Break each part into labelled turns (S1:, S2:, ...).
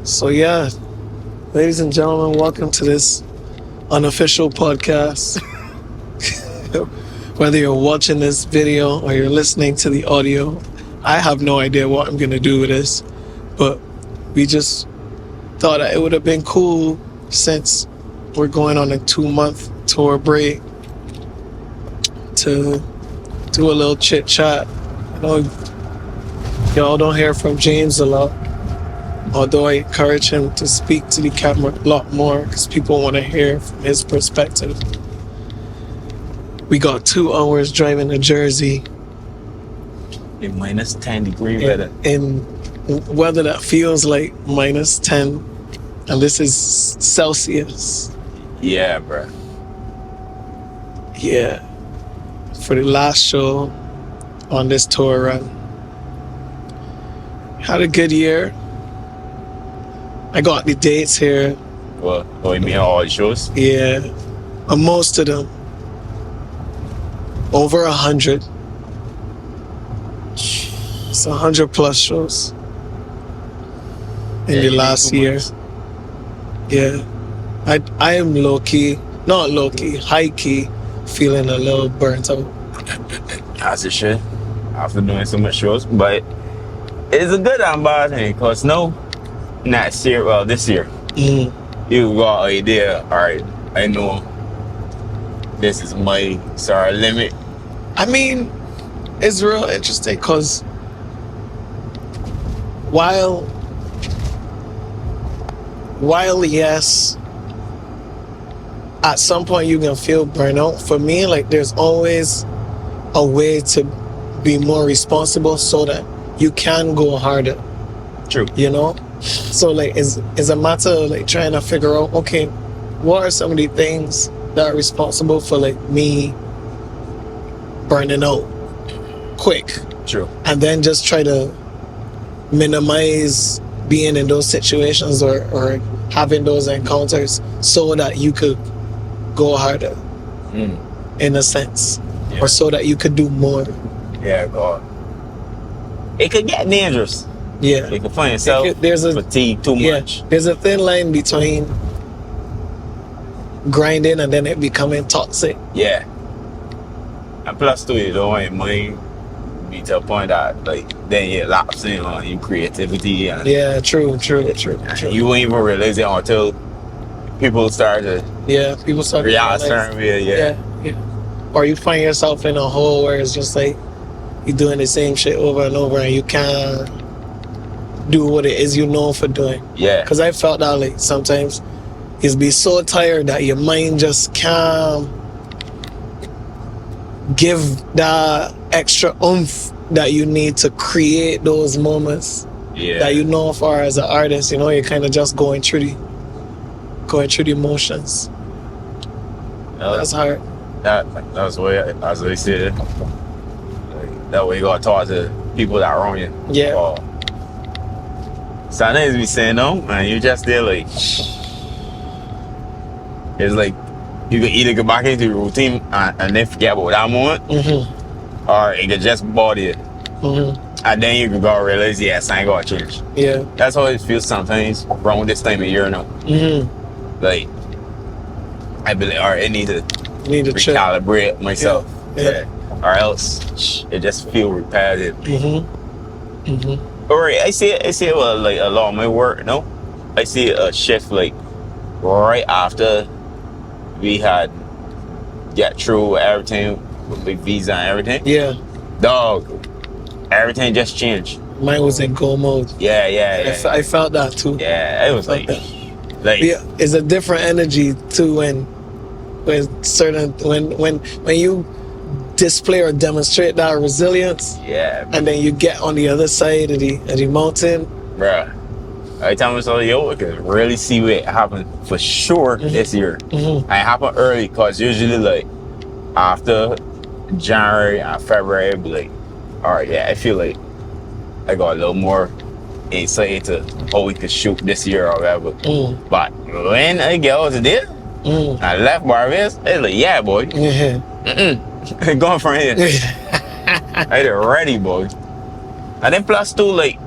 S1: So yeah, ladies and gentlemen, welcome to this unofficial podcast. Whether you're watching this video or you're listening to the audio, I have no idea what I'm gonna do with this, but we just thought that it would have been cool since we're going on a 2-month tour break to do a little chit chat. I know y'all don't hear from James a lot, although I encourage him to speak to the camera a lot more because people want to hear from his perspective. We got 2 hours driving to Jersey
S2: In minus 10 degree weather.
S1: in weather that feels like minus 10, and this is Celsius.
S2: Yeah, bro.
S1: Yeah, for the last show on this tour run. Had a good year. I got the dates here.
S2: Well, you mean all the shows?
S1: Yeah, most of them. Over 100. It's 100 plus shows in the last year. Yeah, I am high key, feeling a little burnt out.
S2: As it should. After doing so much shows. But it's a good and bad thing because this year, you got an idea, alright, I know this is my sort of limit.
S1: I mean, it's real interesting because while yes, at some point you can feel burnout, for me, like, there's always a way to be more responsible so that you can go harder.
S2: True.
S1: You know? So like it's a matter of like trying to figure out, okay, what are some of the things that are responsible for like me burning out quick?
S2: True.
S1: And then just try to minimize being in those situations or having those encounters so that you could go harder in a sense.
S2: Yeah.
S1: Or so that you could do more.
S2: Yeah, God. It could get dangerous.
S1: Yeah.
S2: You can find yourself fatigued too much.
S1: There's a thin line between grinding and then it becoming toxic.
S2: Yeah. And plus too, you don't want your mind be to a point that like then you lapse in on your creativity and
S1: true.
S2: you won't even realize it until people start to react certain way. Yeah.
S1: Or you find yourself in a hole where it's just like you're doing the same shit over and over and you can't do what it is you know for doing.
S2: Yeah.
S1: Because I felt that like sometimes you'd be so tired that your mind just can't give that extra oomph that you need to create those moments that you know for as an artist. You know, you're kind of just going through the motions. That's hard.
S2: That's the way, as they said. Like, that way you gotta talk to people that are on you.
S1: Yeah.
S2: Sometimes be saying no, man, you just there like it's like you can either go back into your routine and then forget about that moment, or it could just body it. And then you can go realize, yes, I ain't gonna change.
S1: Yeah.
S2: That's how it feels sometimes around this time of year now. Like I be like, all right, I need to recalibrate myself. Yeah. Or else it just feel repetitive. Or I see it like a lot of my work, no? I see a shift like right after we had get through everything with the visa and everything.
S1: Yeah.
S2: Dog, everything just changed.
S1: Mine was in go mode.
S2: Yeah.
S1: I felt that too.
S2: Yeah, it was like
S1: it's a different energy too when you display or demonstrate that resilience.
S2: Yeah.
S1: And then you get on the other side of the mountain.
S2: Bruh. Every time I saw I could really see what happened for sure this year. And it happened early because usually like after January and February, I'd be like, all right, I feel like I got a little more insight into how we could shoot this year or whatever. But when I get out of there, I left Barbados, it's like, yeah, boy. Going from here. I did ready, boy. And then plus two, like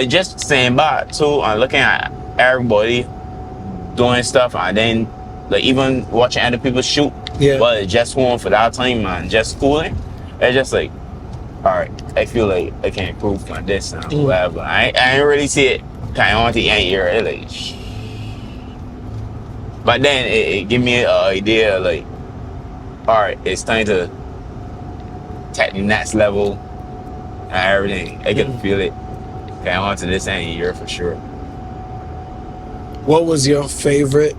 S2: just saying back too and looking at everybody doing stuff, and then like even watching other people shoot, but just one for that time, man, just schooling, it's just like, all right, I feel like I can improve on this and whatever. I ain't really see it kind of on the end year, like, but then it give me an idea like, all right, it's time to take the next level and everything. I can feel it kind of on to this end year for sure.
S1: What was your favorite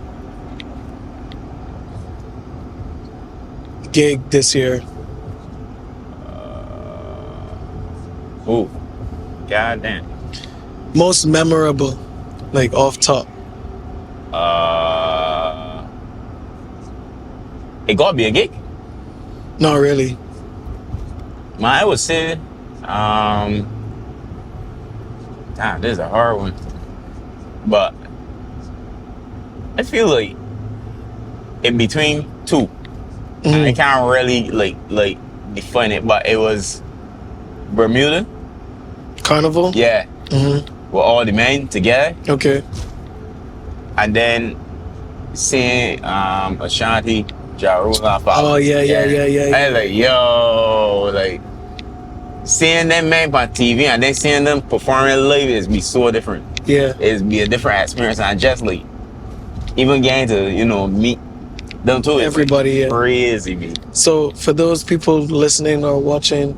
S1: gig this year?
S2: God damn.
S1: Most memorable, like off top.
S2: It gotta be a gig.
S1: Not really.
S2: I would say, damn, this is a hard one. But I feel like in between two. I can't really like define it, but it was Bermuda
S1: Carnival?
S2: Yeah. With all the men together.
S1: Okay.
S2: And then seeing Ashanti, Ja Rule.
S1: Oh yeah.
S2: I was like, yo, like seeing them men on TV and then seeing them performing live is be so different.
S1: Yeah.
S2: It's be a different experience, and just like even getting to, you know, meet them too.
S1: Everybody,
S2: like crazy, me.
S1: So for those people listening or watching,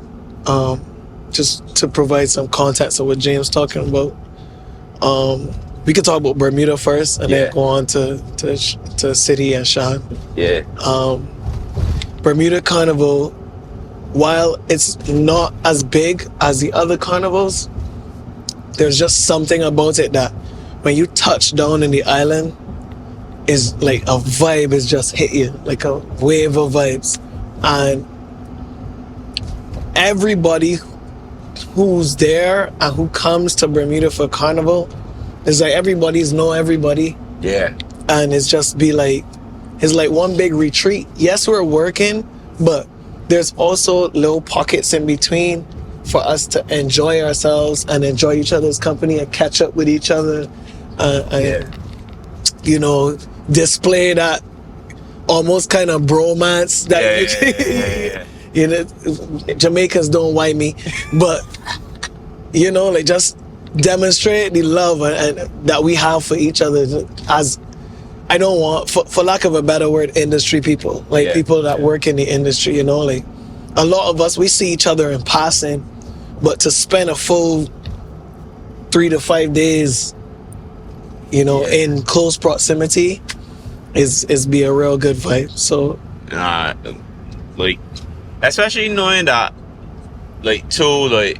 S1: just to provide some context of what James talking about, we could talk about Bermuda first and then go on to City and Sean.
S2: Yeah.
S1: Bermuda Carnival, while it's not as big as the other carnivals, there's just something about it that when you touch down in the island, is like a vibe is just hit you, like a wave of vibes. And everybody who's there and who comes to Bermuda for Carnival, it's like everybody's know everybody.
S2: Yeah.
S1: And it's just be like, it's like one big retreat. Yes, we're working, but there's also little pockets in between for us to enjoy ourselves and enjoy each other's company and catch up with each other. And, you know, display that almost kind of bromance that you know, Jamaicans don't white me, but you know, like just demonstrate the love and that we have for each other as, I don't want, for lack of a better word, industry people, like people that work in the industry, you know, like a lot of us, we see each other in passing, but to spend a full 3 to 5 days, you know, in close proximity is be a real good vibe. So
S2: like, especially knowing that, like, too, like,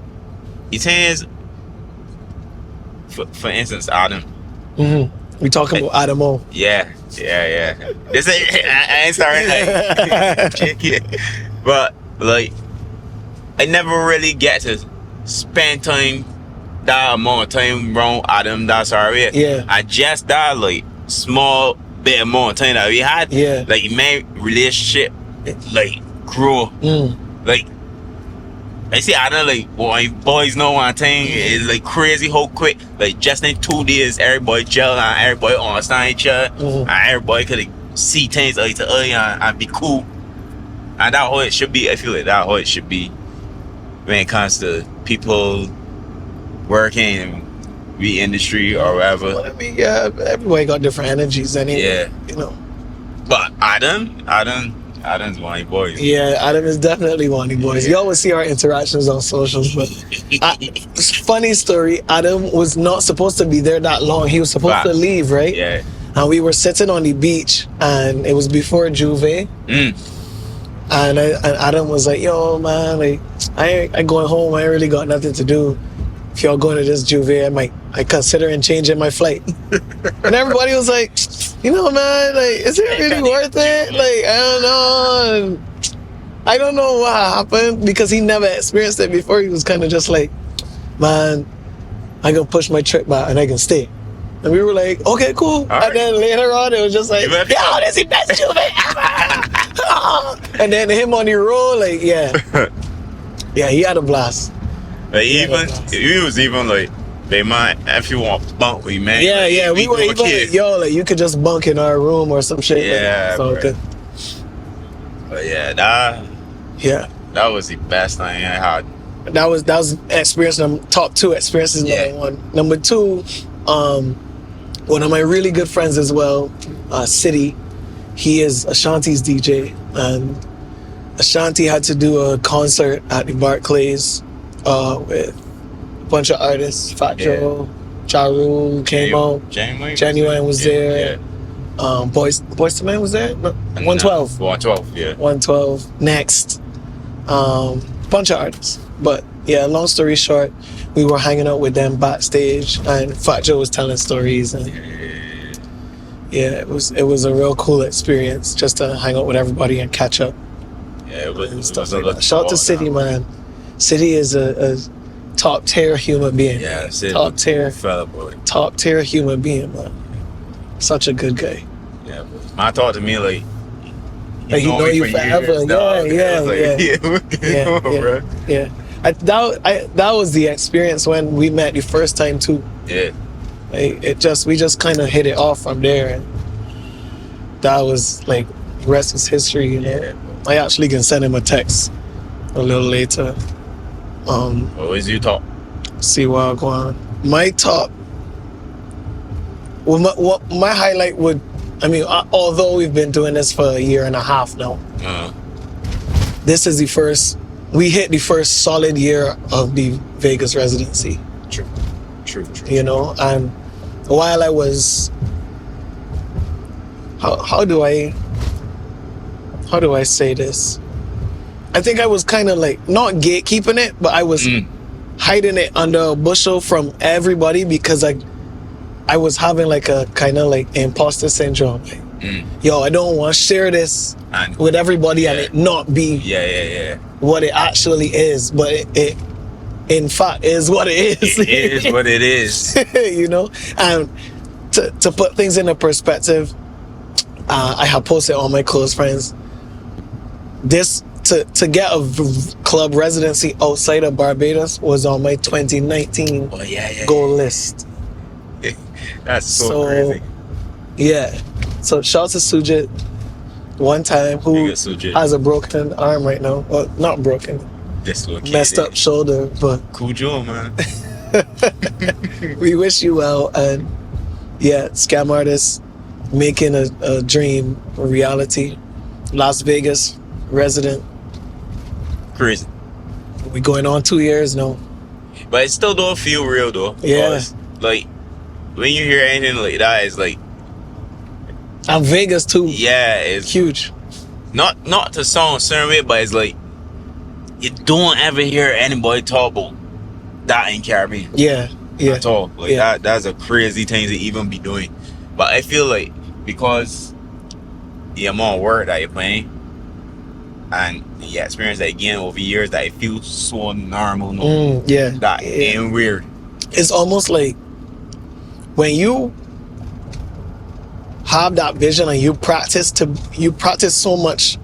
S2: it is, for instance, Adam.
S1: We talking about Adam O.
S2: Yeah. This I ain't starting like but like I never really get to spend time that amount of time around Adam. That's alright.
S1: Yeah.
S2: I just that like small bit amount of time that we had.
S1: Yeah.
S2: Like my relationship like grew. Like I see Adam, like boys know one thing is like crazy how quick, like just in 2 days everybody gel and everybody understand each other and everybody could see things eye to eye and be cool. And that's how it should be. I feel like that's how it should be when it comes to people working in the industry or whatever.
S1: Well, I mean, yeah, everybody got different energies anyway, you know.
S2: But Adam's one of the boys.
S1: Yeah, Adam is definitely one of the boys. You always see our interactions on socials, but funny story, Adam was not supposed to be there that long. He was supposed to leave, right?
S2: Yeah.
S1: And we were sitting on the beach, and it was before Juve. And Adam was like, yo, man, like, I going home. I ain't really got nothing to do. If y'all going to this Juve, I considering changing my flight. And everybody was like, you know, man, like, is it really worth it? Like, I don't know what happened, because he never experienced it before. He was kind of just like, man, I can push my trip back and I can stay. And we were like, okay, cool. And then later on, it was just like, yo, this is the best Juve ever. And then him on the road, like, yeah, he had a blast.
S2: Like he was even like They might if you want bunk with man.
S1: Yeah, we were even like, yo, like you could just bunk in our room or some shit.
S2: Yeah,
S1: like, so good.
S2: But yeah, that was the best thing I had.
S1: That was experience top 2 experiences. Number 1. Number 2, one of my really good friends as well, City. He is Ashanti's DJ, and Ashanti had to do a concert at the Barclays with a bunch of artists. Fat Joe, Ja Rule came out. Genuine was there. Yeah. Boys to Men was there. No, 112.
S2: 112. Yeah.
S1: 112. Next. Bunch of artists. But yeah, long story short, we were hanging out with them backstage, and Fat Joe was telling stories, and yeah, it was a real cool experience just to hang out with everybody and catch up.
S2: Yeah, it was
S1: stuff like that. Shout out to City, man. City is a top tier human being.
S2: Yeah,
S1: top tier
S2: fella boy.
S1: Top tier human being, man. Such a good guy.
S2: Yeah, man talk to me like
S1: he know you forever. Yeah. That was the experience when we met the first time too.
S2: Yeah.
S1: We just kind of hit it off from there, and that was like the rest is history. You know. Yeah. I actually can send him a text a little later.
S2: What was your top?
S1: See what I'm going. My top. Well, my highlight would. I mean, although we've been doing this for a year and a half now, this is the first. We hit the first solid year of the Vegas residency.
S2: True.
S1: You know, and while I was, how do I say this? I think I was kind of like not gatekeeping it, but I was hiding it under a bushel from everybody because I was having like a kind of like imposter syndrome. Like, yo, I don't want to share this with everybody and it not be what it actually is, but it in fact is what it is.
S2: It is what it is.
S1: You know, and to put things into perspective, I have posted on my close friends. This to get a club residency outside of Barbados was on my 2019 goal list.
S2: That's so crazy.
S1: Yeah. So shout out to Sujit one time who has a broken arm right now. Well, not broken.
S2: Dislocated.
S1: Messed up shoulder, but
S2: cool job, man.
S1: We wish you well, and yeah, scam artists making a dream a reality. Las Vegas resident.
S2: Crazy.
S1: We going on 2 years now.
S2: But it still don't feel real though.
S1: Yeah.
S2: Like when you hear anything like that, it's like.
S1: And Vegas too.
S2: Yeah, it's
S1: huge.
S2: Not to sound a certain way, but it's like you don't ever hear anybody talk about that in Caribbean.
S1: Yeah.
S2: At all. Like that's a crazy thing to even be doing. But I feel like because the amount of work that you're playing and the experience that you gain over years, that it feels so normal. That ain't weird.
S1: It's almost like when you have that vision and you practice so much,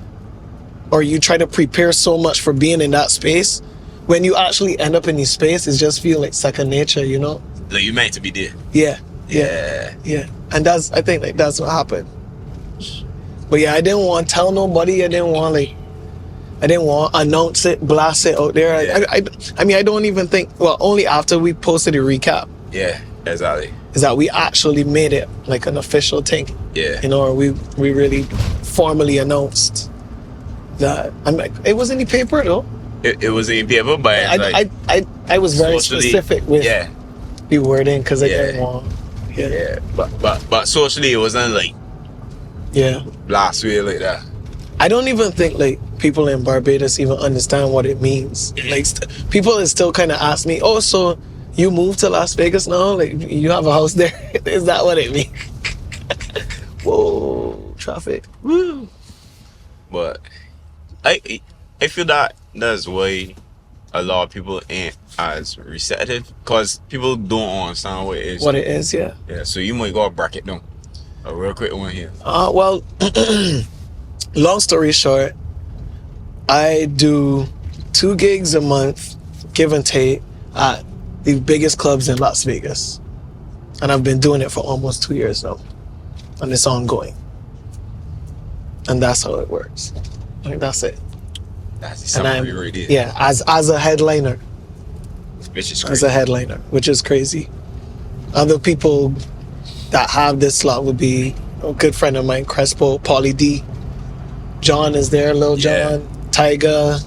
S1: or you try to prepare so much for being in that space, when you actually end up in these spaces, it just feel like second nature, you know?
S2: Like you meant to be there.
S1: Yeah. And I think like that's what happened. But yeah, I didn't want to tell nobody. I didn't want to announce it, blast it out there. Yeah. I mean, I don't even think, well, only after we posted a recap.
S2: Yeah, exactly.
S1: Is that we actually made it like an official thing.
S2: Yeah.
S1: You know, or we really formally announced that. I'm like, it was in the paper though.
S2: It was in paper, but
S1: I was very specific with the wording because I didn't want.
S2: Yeah. But socially, it wasn't like.
S1: Yeah.
S2: Last way like that.
S1: I don't even think like people in Barbados even understand what it means. Like people still kind of ask me, "Oh, so you moved to Las Vegas now? Like you have a house there? Is that what it means?" Whoa, traffic. Woo.
S2: But I feel that's why a lot of people ain't as receptive because people don't understand what it is.
S1: What it is, yeah.
S2: Yeah, so you might go bracket down. A real quick one here.
S1: Well, long story short, I do 2 gigs a month, give and take, at the biggest clubs in Las Vegas. And I've been doing it for almost 2 years now. And it's ongoing. And that's how it works. Like, that's it.
S2: That's the summary right there.
S1: Yeah, as a headliner.
S2: Which is crazy.
S1: As a headliner, which is crazy. Other people that have this slot would be a good friend of mine, Crespo, Pauly D. John is there, Lil John, Tyga,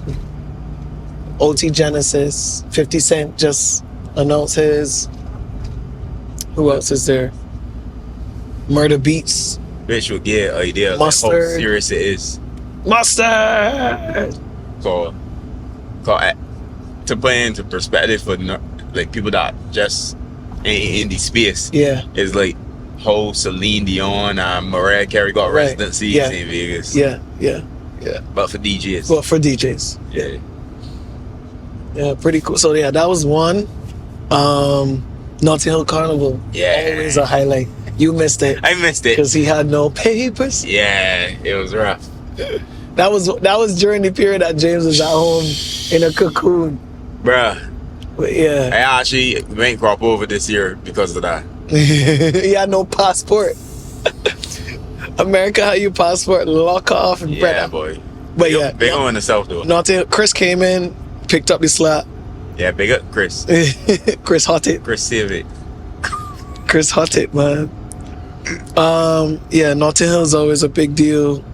S1: OT Genesis, 50 Cent just announced his. Who else is there? Murder Beats.
S2: Which will get an idea of like, how
S1: Mustard.
S2: serious it is.
S1: Mustard!
S2: So, to put into perspective for like people that just in the space,
S1: Yeah.
S2: is like how Celine Dion and Mariah Carey got
S1: Right.
S2: residencies
S1: Yeah.
S2: in Vegas.
S1: Yeah.
S2: But for DJs.
S1: Well, for DJs.
S2: Yeah.
S1: Yeah, pretty cool. So yeah, that was one. Notting Hill Carnival.
S2: Yeah.
S1: Always a highlight. You missed it.
S2: I missed it.
S1: Because he had no papers.
S2: Yeah, it was rough.
S1: That was during the period that James was at home in a cocoon.
S2: Bruh,
S1: But yeah.
S2: I actually went crop over this year because of that.
S1: He had no passport. America had your passport lock off and
S2: Yeah,
S1: bread.
S2: boy.
S1: But
S2: Big
S1: yeah,
S2: up, big up in the South though.
S1: Notting Hill. Chris came in, picked up the slap.
S2: Yeah, big up Chris.
S1: Chris hot it.
S2: Chris Civic.
S1: Chris hot it, man. Yeah, Notting Hill is always a big deal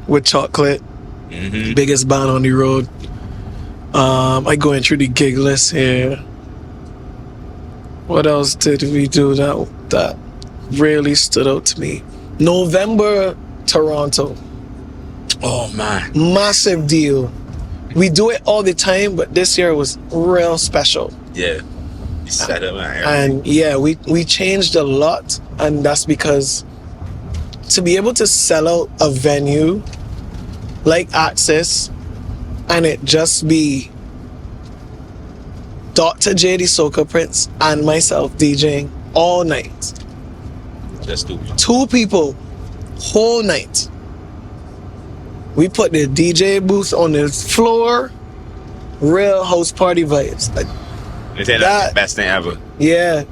S1: with Chocolate.
S2: Mm-hmm.
S1: Biggest band on the road. I going through the gig list here. What else did we do that really stood out to me? November, Toronto.
S2: Oh man.
S1: Massive deal. We do it all the time, but this year was real special.
S2: Yeah. You set up, man.
S1: And yeah, we changed a lot, and that's because to be able to sell out a venue like Access and it just be Dr. J, the Soca Prince, and myself DJing all night.
S2: Just do it.
S1: 2 people, whole night. We put the DJ booth on the floor, real house party vibes. Like,
S2: They say that's the best thing ever.
S1: yeah,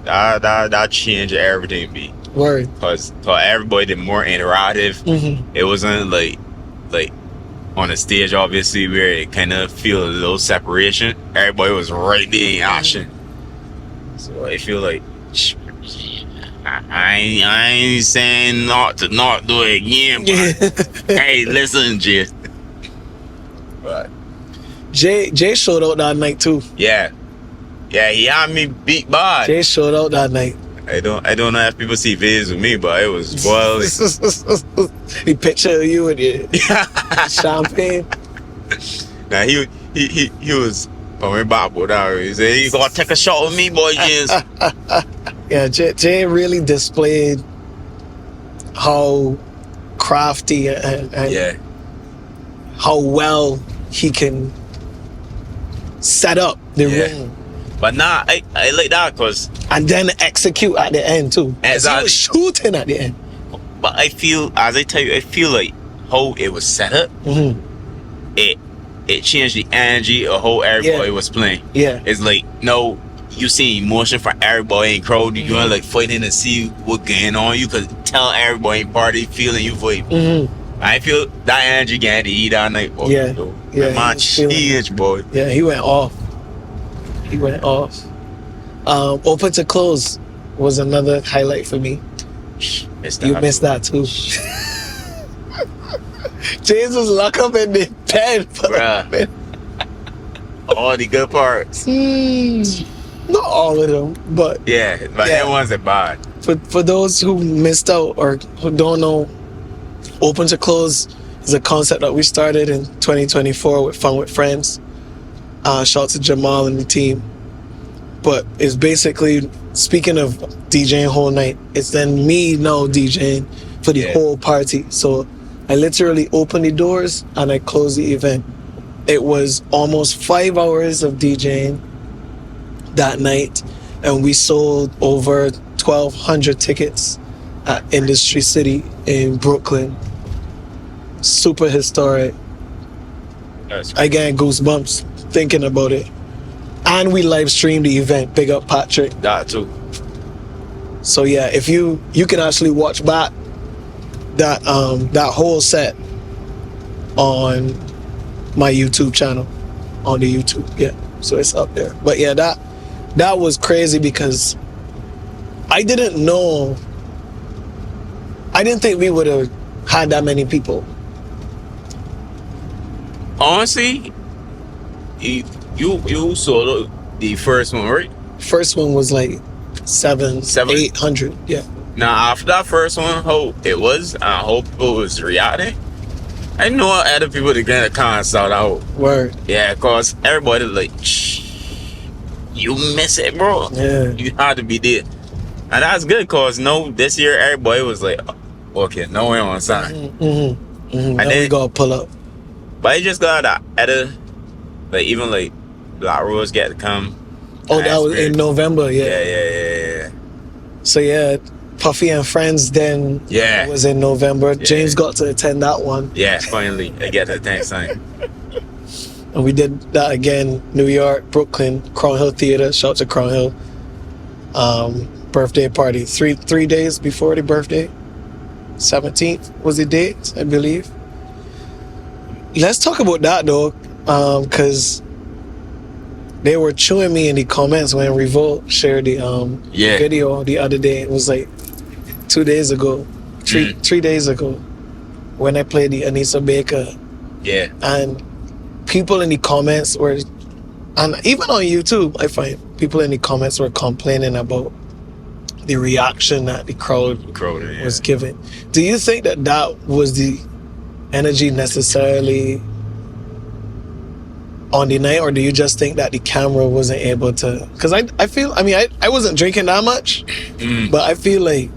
S2: That changed everything, B.
S1: word.
S2: Cause everybody did more interactive.
S1: Mm-hmm.
S2: It wasn't like on the stage, obviously, where it kind of feel a little separation. Everybody was right there in action. So I feel like I ain't saying not to not do it again, but hey, listen, J. But
S1: Jay showed out that night too.
S2: yeah, he had me beat by.
S1: Jay showed out that night.
S2: I don't know if people see videos with me, but it was boiling.
S1: The picture of you with your champagne.
S2: Now he was coming back with that. He said, "You gotta take a shot with me, boy, James."
S1: Yeah, Jay really displayed how crafty and
S2: Yeah,
S1: how well he can set up the
S2: Yeah.
S1: ring
S2: but nah, I like that because,
S1: and then execute at the end too. 'Cause
S2: Exactly.
S1: he was shooting at the end.
S2: but I feel, as I tell you, I feel like how it was set up,
S1: Mm-hmm.
S2: it changed the energy of how everybody
S1: Yeah.
S2: was playing.
S1: Yeah,
S2: It's like, no, you see emotion from everybody in crowd. You going like fighting to see what going on. You could tell everybody in party feeling you vibe.
S1: mm-hmm.
S2: I feel that energy getting to eat that night, boy.
S1: Yeah.
S2: Yo,
S1: Yeah,
S2: my
S1: he was feeling
S2: cheese, boy.
S1: Yeah, he went off. Open to Close was another highlight for me. You missed that too. James was locked up in the pen.
S2: Bruh. All the good parts.
S1: Not all of them, but
S2: Yeah, but
S1: Yeah.
S2: that ones are bad.
S1: for those who missed out or who don't know, Open to Close is a concept that we started in 2024 with Fun with Friends. Shout out to Jamal and the team. But it's basically, speaking of DJing whole night, it's then me now DJing for the
S2: Yeah.
S1: whole party. So I literally open the doors and I close the event. It was almost 5 hours of DJing that night, and we sold over 1,200 tickets at Industry City in Brooklyn. Super historic.
S2: That's
S1: I get goosebumps thinking about it. And we live streamed the event. Big up Patrick.
S2: That too.
S1: So yeah, if you can actually watch back that whole set on my YouTube channel, on the YouTube. Yeah, so it's up there. But yeah, that was crazy because I didn't think we would have had that many people.
S2: Honestly, you saw the first one, right?
S1: First one was like 800. Yeah.
S2: Now after that first one, how it was, I hope people was reacting. I know other people that get a concept out.
S1: Word.
S2: Yeah, cause everybody like, you miss it, bro.
S1: Yeah.
S2: You had to be there, and that's good. Cause this year everybody was like, okay, no one on sign.
S1: And then we gotta pull up.
S2: But I just got that other, like even like Black Rose get to come.
S1: Oh, that was in November. Yeah.
S2: Yeah.
S1: So yeah, Puffy and Friends then was in November.
S2: Yeah.
S1: James got to attend that one.
S2: Yeah, finally I get to attend something.
S1: And we did that again, New York, Brooklyn, Crown Hill Theater. Shout out to Crown Hill. Birthday party. Three days before the birthday. 17th was the date, I believe. Let's talk about that though, because they were chewing me in the comments when Revolt shared the video the other day. It was like 2 days ago, 3 days ago, when I played the Anissa Baker.
S2: Yeah.
S1: And people in the comments were, and even on YouTube, I find people in the comments were complaining about the reaction that the crowd was giving. Do you think that was the energy necessarily on the night, or do you just think that the camera wasn't able to? Because I feel, I wasn't drinking that much, but I feel like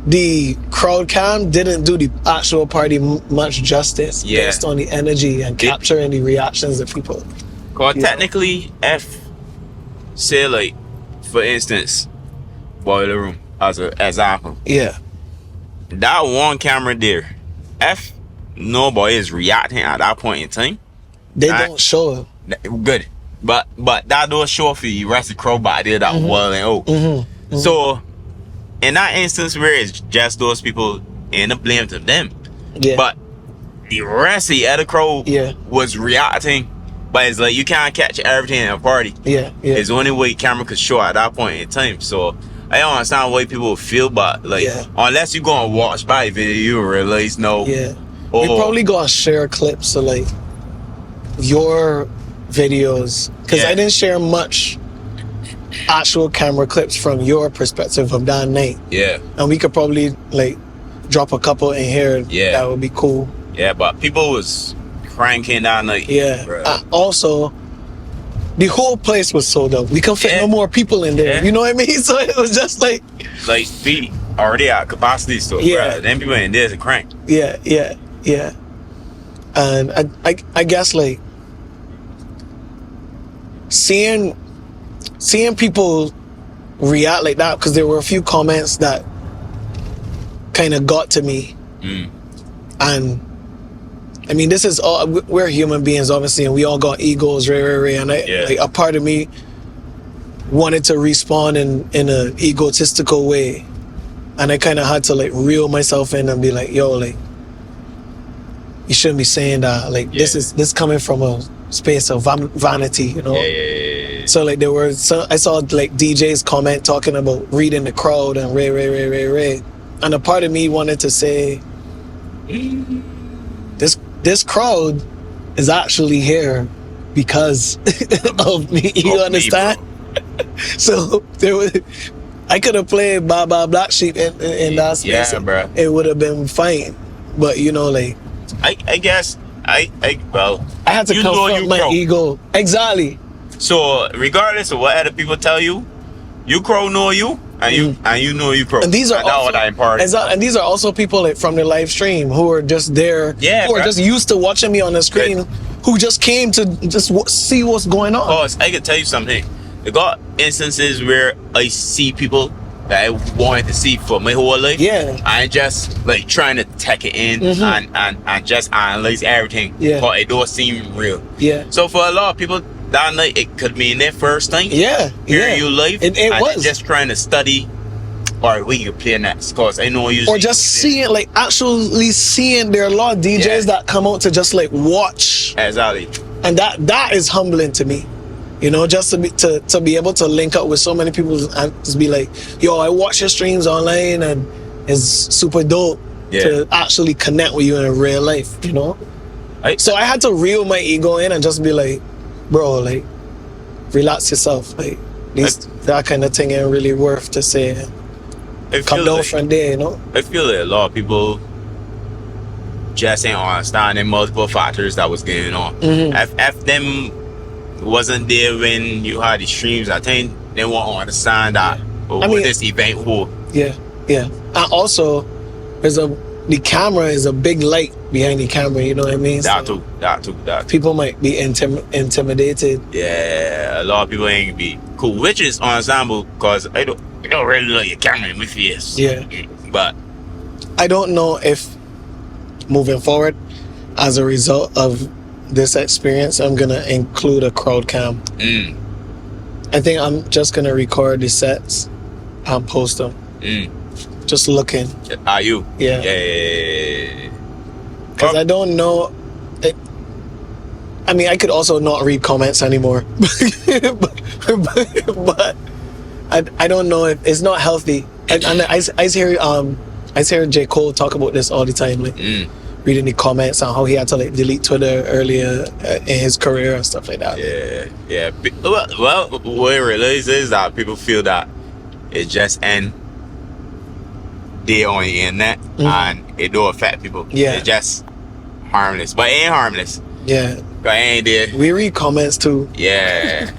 S1: the crowd cam didn't do the actual party much justice based on the energy and capturing the reactions of people.
S2: Because technically, say like, for instance, Boiler Room as an example.
S1: Yeah.
S2: That one camera there, nobody is reacting at that point in time.
S1: They don't show it.
S2: Good. But that don't show for the rest of the crowd back there that well and out. So in that instance where it's just those people, end up blame to them.
S1: Yeah.
S2: But the rest of the other crowd was reacting. But it's like you can't catch everything in a party.
S1: Yeah.
S2: It's the only way camera could show at that point in time. So I don't understand why people feel, but like unless you go and watch by video, you realize no.
S1: Yeah. We probably gotta share clips of like your videos, because I didn't share much actual camera clips from your perspective of that night. Yeah. And we could probably like drop a couple in here. Yeah. That would be cool.
S2: Yeah, but people was cranking that night.
S1: Yeah. Also, the whole place was sold out. We couldn't fit no more people in there. You know what I mean? So it was just like
S2: we already at capacity, so then people in there to crank.
S1: Yeah. And I guess like seeing people react like that, because there were a few comments that kind of got to me. And I mean, this is all, we're human beings obviously, and we all got egos, and like, a part of me wanted to respond in an egotistical way, and I kind of had to like reel myself in and be like, yo, like, you shouldn't be saying that. Like, this coming from a space of vanity, you know. So like I saw like DJ's comment talking about reading the crowd and Ray, and a part of me wanted to say, this crowd is actually here because of me. You understand? So I could have played Baba Black Sheep in that space.
S2: Yeah, bro.
S1: It would have been fine, but you know, like
S2: I guess I
S1: had to confront my ego. Exactly.
S2: So regardless of what other people tell you, you crow know you, and you know you crow.
S1: And these are and these are also people like from the live stream who are just there, who are just used to watching me on the screen, who just came to just see what's going on.
S2: Oh, I can tell you something. I got instances where I see people that I wanted to see for my whole life. Yeah. I just like trying to take it in and just analyze everything. Yeah. But it don't seem real. Yeah. So for a lot of people that night it could be their first time.
S1: Yeah,
S2: Hearing you live.
S1: It
S2: and
S1: was
S2: just trying to study. Or we could play next, cause I know you.
S1: Or just seeing, like, actually seeing there are a lot of DJs that come out to just like watch.
S2: Exactly.
S1: And that is humbling to me. You know, just to be able to link up with so many people and just be like, yo, I watch your streams online and it's super dope to actually connect with you in real life, you know? So I had to reel my ego in and just be like, bro, like, relax yourself. Like, that kind of thing ain't really worth to say. Come down from there, you know?
S2: I feel that a lot of people just ain't understanding multiple factors that was going on. If them wasn't there when you had the streams, I think they won't understand that what this event for.
S1: Yeah. And also, the camera is a big light behind the camera, you know what I mean?
S2: That too.
S1: People might be intimidated.
S2: Yeah, a lot of people ain't be cool, which is understandable, because I don't really like your camera in my face.
S1: Yeah.
S2: But
S1: I don't know if moving forward, as a result of this experience, I'm gonna include a crowd cam. I think I'm just gonna record the sets and post them. Just looking.
S2: Are you?
S1: Yeah.
S2: Yeah.
S1: Because I don't know. I mean, I could also not read comments anymore. but I don't know if it's not healthy. And I hear J. Cole talk about this all the time, like reading the comments on how he had to like delete Twitter earlier in his career and stuff like that.
S2: Yeah. Well, what I realize is that people feel that it just end day on the internet and it don't affect people.
S1: Yeah.
S2: It's just harmless, but it ain't harmless.
S1: Yeah.
S2: I ain't there.
S1: We read comments too.
S2: Yeah.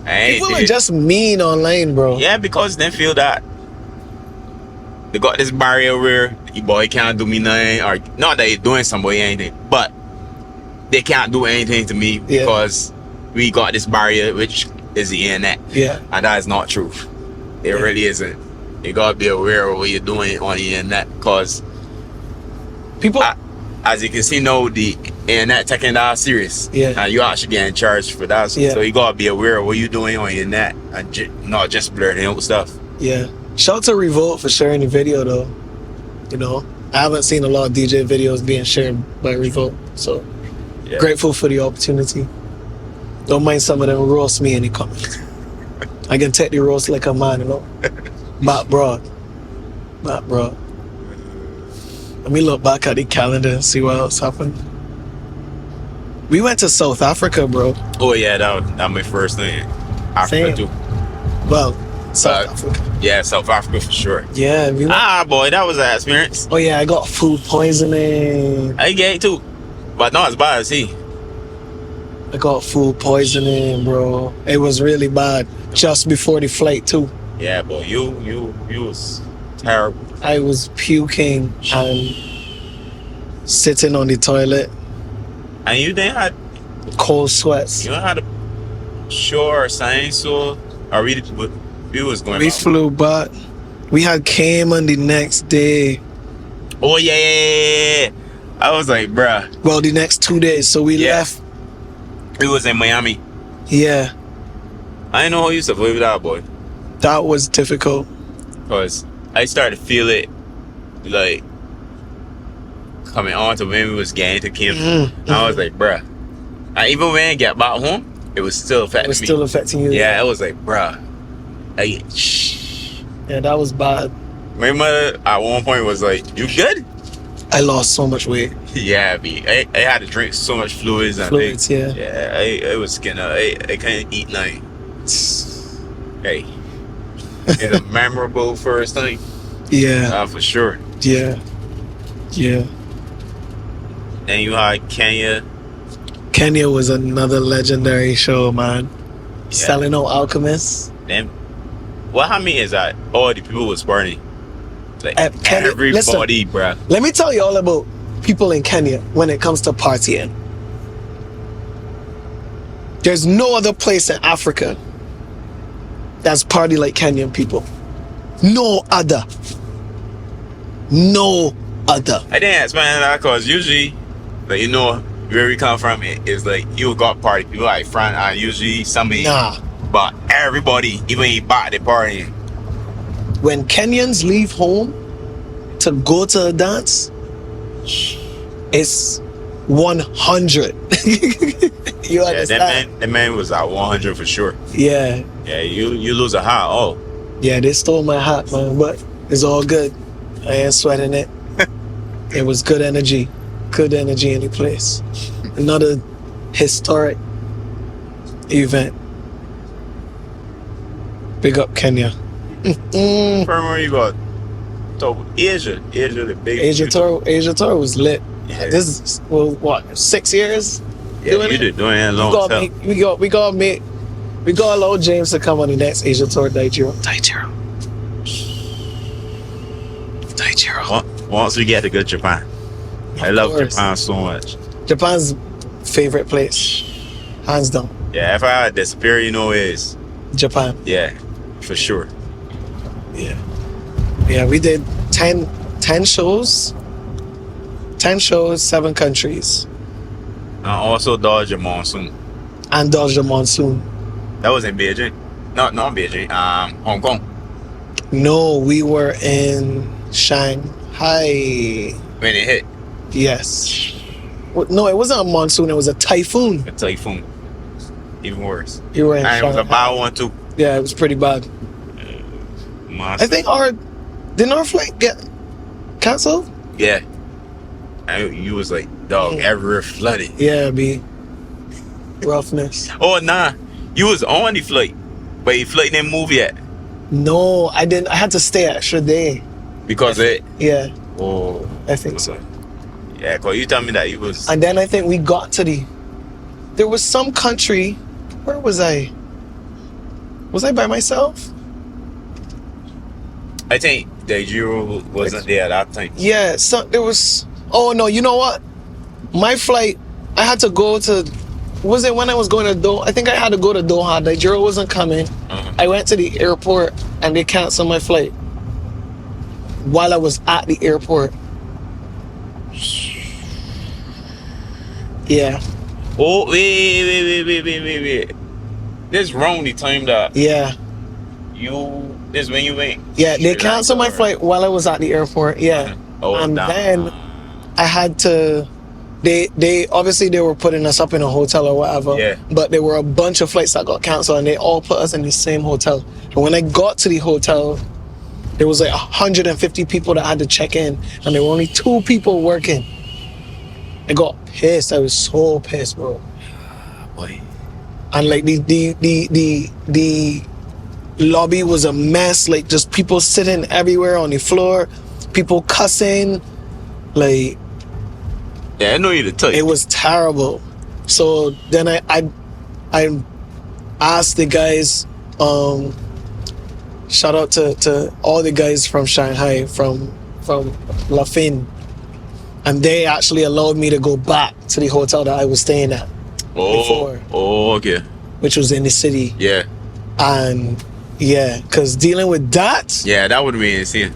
S1: People are just mean online, bro.
S2: Yeah, because they feel that they got this barrier where your boy can't do me nothing, or not that he's doing somebody anything, but they can't do anything to me because we got this barrier, which is the internet.
S1: Yeah.
S2: And that is not true. It really isn't. You gotta be aware of what you're doing on the internet, because
S1: people,
S2: as you can see now, the internet taking that serious.
S1: Yeah.
S2: And you actually getting charged for that. So you gotta be aware of what you're doing on the internet and not just blurting out stuff.
S1: Yeah. Shout out to Revolt for sharing the video though. You know, I haven't seen a lot of DJ videos being shared by Revolt, so grateful for the opportunity. Don't mind some of them roast me in the comments. I can take the roast like a man, you know. Back broad. Let me look back at the calendar and see what else happened. We went to South Africa, bro.
S2: Oh yeah, that was my first thing. Africa too.
S1: Well, South Africa.
S2: Yeah, South Africa for sure.
S1: Yeah, we went.
S2: Boy, that was an experience.
S1: Oh yeah, I got food poisoning.
S2: I get it too, but not as bad as he.
S1: I got food poisoning, bro. It was really bad. Just before the flight too.
S2: Yeah, boy, you was terrible.
S1: I was puking and sitting on the toilet.
S2: And you didn't have
S1: cold sweats.
S2: You don't have a sure science or we was going.
S1: We flew back. We had came on the next day.
S2: Oh yeah. I was like, bruh.
S1: Well, the next 2 days, so we left.
S2: We was in Miami.
S1: Yeah.
S2: I didn't know how you survived that, boy.
S1: That was difficult.
S2: Because I started to feel it, like, coming on to when we was getting to camp. I was like, bruh. And even when I got back home, it was still affecting me.
S1: It was still affecting you?
S2: Yeah, I was like, bruh.
S1: Yeah, that was bad.
S2: My mother at one point was like, you good?
S1: I lost so much weight.
S2: Yeah, I had to drink so much fluids.
S1: Yeah.
S2: Yeah, I was skinny. I can't eat nothing. Hey. It's a memorable first thing.
S1: Yeah.
S2: For sure.
S1: Yeah.
S2: And you had Kenya.
S1: Kenya was another legendary show, man. Yeah. Selling out Alchemists.
S2: Then what happened is that all the people was burning. Like everybody,
S1: listen,
S2: bruh.
S1: Let me tell you all about people in Kenya when it comes to partying. There's no other place in Africa that's party like Kenyan people. No other. I
S2: didn't explain that because usually, like, we where we come from, it's like you got party people like front and usually somebody,
S1: Nah.
S2: but everybody, even he bought the party.
S1: When Kenyans leave home to go to a dance, it's 100. You
S2: Yeah,
S1: understand?
S2: that man was at 100 for sure.
S1: Yeah.
S2: Yeah, you lose a hat. Oh,
S1: Yeah, they stole my hat, man, but it's all good. I ain't sweating it. It was good energy in the place. Another historic event. Big up Kenya.
S2: Where you got? So Asia the big
S1: Asia tour was lit.
S2: Yeah.
S1: This is what 6 years.
S2: Yeah, you did doing it a long time.
S1: We gotta allow James to come on the next Asia tour. Daijiro.
S2: Once we get to go to Japan, I love Japan so much.
S1: Japan's favorite place, hands down.
S2: Yeah, if I disappear, is
S1: Japan.
S2: yeah, for sure.
S1: Yeah, we did 10 shows. 10 shows, 7 countries.
S2: And also dodge a monsoon.
S1: And dodged the monsoon.
S2: That was in Beijing. Not Beijing. Hong Kong.
S1: No, we were in Shanghai.
S2: When it hit.
S1: Yes. No, it wasn't a monsoon. It was a typhoon.
S2: A typhoon. Even worse.
S1: You were in
S2: And it was a
S1: Shanghai.
S2: bad one too.
S1: Yeah, it was pretty bad. I think didn't our flight get canceled?
S2: Yeah. And you was like, dog, everywhere flooded.
S1: Yeah, be roughness.
S2: Oh nah, you was on the flight, but the flight didn't move yet
S1: No, I didn't. I had to stay an extra day.
S2: because it.
S1: Yeah,
S2: Oh,
S1: I think so.
S2: yeah. Cause you told me that you was.
S1: And then I think we got to there was some country. Where was I? Was I by myself?
S2: I think Daijiro wasn't there at that time.
S1: Yeah, so there was. Oh no, you know what? My flight, I had to go to. Was it when I was going to Doha? I think I had to go to Doha. Daijiro wasn't coming. I went to the airport and they canceled my flight while I was at the airport. Yeah.
S2: Oh wait. This wrong the time that
S1: Yeah.
S2: this when you went.
S1: Yeah, they canceled my flight while I was at the airport. Yeah.
S2: Oh,
S1: And
S2: nah.
S1: then I had to. They obviously they were putting us up in a hotel or whatever.
S2: Yeah.
S1: But there were a bunch of flights that got canceled, and they all put us in the same hotel. And when I got to the hotel, there was like 150 people that had to check in, and there were only 2 people working. I got pissed. I was so pissed, bro.
S2: Boy.
S1: And like the lobby was a mess. Like just people sitting everywhere on the floor, people cussing, like.
S2: Yeah, I know you to tell you.
S1: It was terrible. So then I asked the guys, shout out to all the guys from Shanghai, from La Fin, and they actually allowed me to go back to the hotel that I was staying at before,
S2: okay.
S1: which was in the city.
S2: Yeah.
S1: And yeah, because dealing with that,
S2: Yeah, that would be insane.